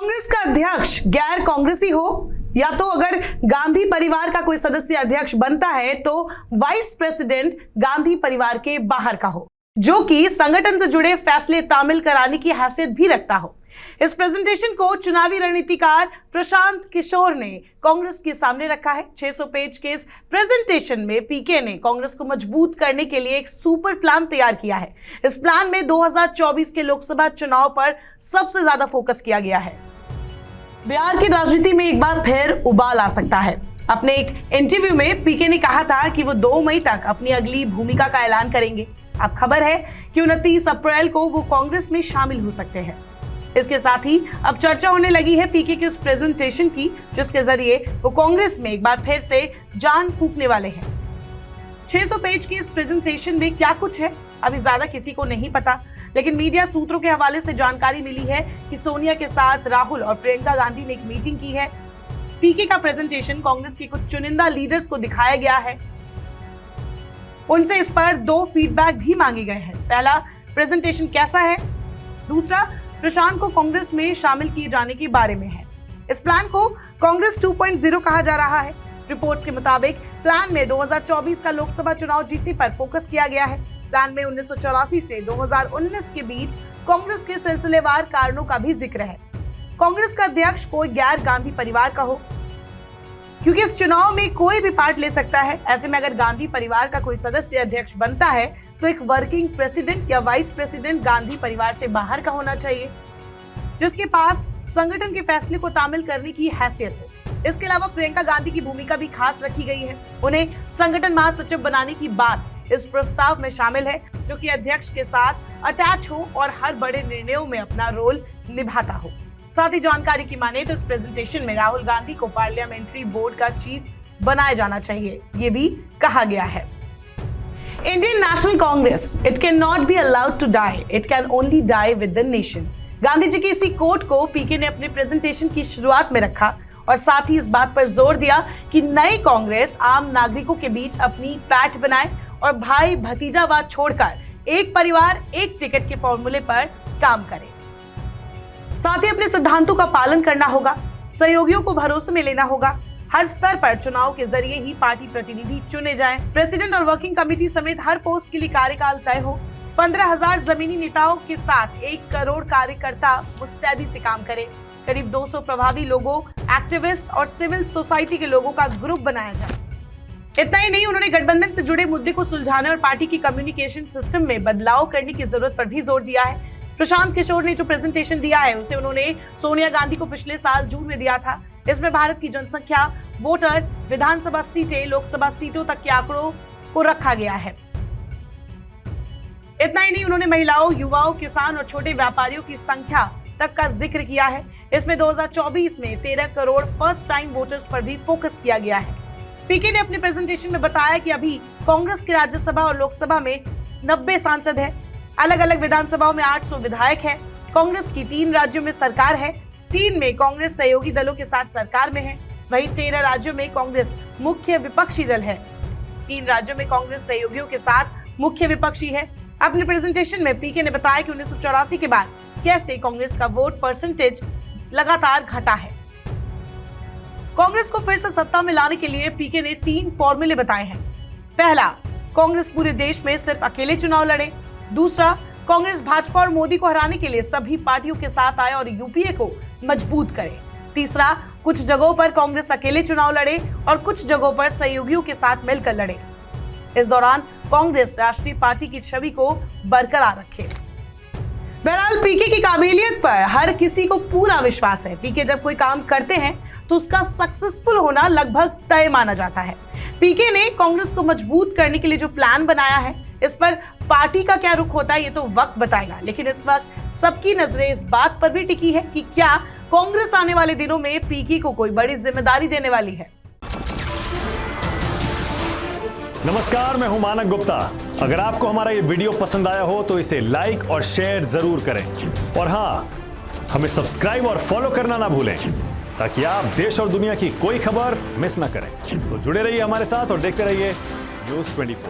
कांग्रेस का अध्यक्ष गैर कांग्रेसी हो या तो अगर गांधी परिवार का कोई सदस्य अध्यक्ष बनता है तो वाइस प्रेसिडेंट गांधी परिवार के बाहर का हो, जो कि संगठन से जुड़े फैसले तामील कराने की हैसियत भी रखता हो। इस प्रेजेंटेशन को चुनावी रणनीतिकार प्रशांत किशोर ने कांग्रेस के सामने रखा है। 600 पेज के इस प्रेजेंटेशन में पीके ने कांग्रेस को मजबूत करने के लिए एक सुपर प्लान तैयार किया है। इस प्लान में 2024 के लोकसभा चुनाव पर सबसे ज्यादा फोकस किया गया है। बिहार की राजनीति में एक बार फिर उबाल आ सकता है। अपने एक इंटरव्यू में पीके ने कहा था कि वो 2 मई तक अपनी अगली भूमिका का ऐलान करेंगे। अब खबर है कि 29 अप्रैल को वो कांग्रेस में शामिल हो सकते हैं। इसके साथ ही अब चर्चा होने लगी है पीके के उस प्रेजेंटेशन की, जिसके जरिए वो कांग्रेस में एक बार फिर से जान फूंकने वाले हैं। 600 पेज की इस प्रेजेंटेशन में क्या कुछ है अभी ज्यादा किसी को नहीं पता, लेकिन मीडिया सूत्रों के हवाले से जानकारी मिली है कि सोनिया के साथ राहुल और प्रियंका गांधी ने एक मीटिंग की है। पीके का प्रेजेंटेशन कांग्रेस के कुछ चुनिंदा लीडर्स को दिखाया गया है। उनसे इस पर 2 फीडबैक भी मांगे गए हैं। पहला, प्रेजेंटेशन कैसा है, दूसरा प्रशांत को कांग्रेस में शामिल किए जाने के बारे में है। इस प्लान को कांग्रेस 2.0 कहा जा रहा है। रिपोर्ट्स के मुताबिक प्लान में 2024 का लोकसभा चुनाव जीतने पर फोकस किया गया है। प्लान में 1984 से 2019 के बीच कांग्रेस के सिलसिलेवार कारणों का भी जिक्र है। कांग्रेस का अध्यक्ष कोई गैर गांधी परिवार का हो, क्योंकि इस चुनाव में कोई भी पार्ट ले सकता है। ऐसे में अगर गांधी परिवार का कोई सदस्य अध्यक्ष बनता है तो एक वर्किंग प्रेसिडेंट या वाइस प्रेसिडेंट गांधी परिवार से बाहर का होना चाहिए, जिसके पास संगठन के फैसले को तामील करने की हैसियत हो। इसके अलावा प्रियंका गांधी की भूमिका भी खास रखी गई है। उन्हें संगठन महासचिव बनाने की बात इस प्रस्ताव में शामिल है, जो कि अध्यक्ष के साथ अटैच हो और हर बड़े निर्णयों में अपना रोल निभाता हो। साथ ही जानकारी की माने तो इस प्रेजेंटेशन में राहुल गांधी को पार्लियामेंट्री बोर्ड का चीफ बनाया जाना चाहिए, ये भी कहा गया है। Indian National Congress, it can not be allowed to die, it can only die with the nation. Gandhi ji की इसी कोट को पीके ने अपने प्रेजेंटेशन की शुरुआत में रखा और साथ ही इस बात पर जोर दिया कि नई कांग्रेस आम नागरिकों के बीच अपनी पैठ बनाए और भाई भतीजावाद छोड़कर एक परिवार एक टिकट के फॉर्मूले पर काम करे। साथ ही अपने सिद्धांतों का पालन करना होगा, सहयोगियों को भरोसे में लेना होगा। हर स्तर पर चुनाव के जरिए ही पार्टी प्रतिनिधि चुने जाएं। प्रेसिडेंट और वर्किंग कमेटी समेत हर पोस्ट के लिए कार्यकाल तय हो। 15,000 जमीनी नेताओं के साथ 1 करोड़ कार्यकर्ता मुस्तैदी से काम करे। करीब 200 प्रभावी लोगों, एक्टिविस्ट और सिविल सोसाइटी के लोगों का ग्रुप बनाया जाए। इतना ही नहीं, उन्होंने गठबंधन से जुड़े मुद्दे को सुलझाने और पार्टी की कम्युनिकेशन सिस्टम में बदलाव करने की जरूरत पर भी जोर दिया है। प्रशांत किशोर ने जो प्रेजेंटेशन दिया है उसे उन्होंने सोनिया गांधी को पिछले साल जून में दिया था। इसमें भारत की जनसंख्या, वोटर, विधानसभा सीटें, लोकसभा सीटों तक के आंकड़ों को रखा गया है। इतना ही नहीं, उन्होंने महिलाओं, युवाओं, किसान और छोटे व्यापारियों की संख्या तक का जिक्र किया है। इसमें 2024 में 13 करोड़ फर्स्ट टाइम वोटर्स पर भी फोकस किया गया है। पीके ने अपने प्रेजेंटेशन में बताया कि अभी कांग्रेस की राज्यसभा और लोकसभा में 90 सांसद है। अलग अलग विधानसभाओं में 800 विधायक है। कांग्रेस की 3 राज्यों में सरकार है। 3 में कांग्रेस सहयोगी दलों के साथ सरकार में है। वहीं 13 राज्यों में कांग्रेस मुख्य विपक्षी दल है। 3 राज्यों में कांग्रेस सहयोगियों के साथ मुख्य विपक्षी है। अपने प्रेजेंटेशन में पीके ने बताया कि 1984 के बाद कैसे कांग्रेस का वोट परसेंटेज लगातार घटा है। कांग्रेस को फिर से सत्ता में लाने के लिए पीके ने 3 फॉर्मूले बताए हैं। पहला, कांग्रेस पूरे देश में सिर्फ अकेले चुनाव लड़े। दूसरा, कांग्रेस भाजपा और मोदी को हराने के लिए सभी पार्टियों के साथ आए और यूपीए को मजबूत करे। तीसरा, कुछ जगहों पर कांग्रेस अकेले चुनाव लड़े और कुछ जगहों पर सहयोगियों के साथ मिलकर लड़े। इस दौरान कांग्रेस राष्ट्रीय पार्टी की छवि को बरकरार रखे। बहरहाल पीके की काबिलियत पर हर किसी को पूरा विश्वास है। पीके जब कोई काम करते हैं तो उसका सक्सेसफुल होना लगभग तय माना जाता है। पीके ने कांग्रेस को मजबूत करने के लिए जो प्लान बनाया है, इस पर पार्टी का क्या रुख होता है ये तो वक्त बताएगा, लेकिन इस वक्त सबकी नजरें इस बात पर भी टिकी है कि क्या कांग्रेस आने वाले दिनों में पीके को कोई बड़ी जिम्मेदारी देने वाली है। नमस्कार, मैं हूं मानक गुप्ता। अगर आपको हमारा ये वीडियो पसंद आया हो तो इसे लाइक और शेयर जरूर करें और हाँ, हमें सब्सक्राइब और फॉलो करना ना भूलें ताकि आप देश और दुनिया की कोई खबर मिस ना करें। तो जुड़े रहिए हमारे साथ और देखते रहिए न्यूज़ 24।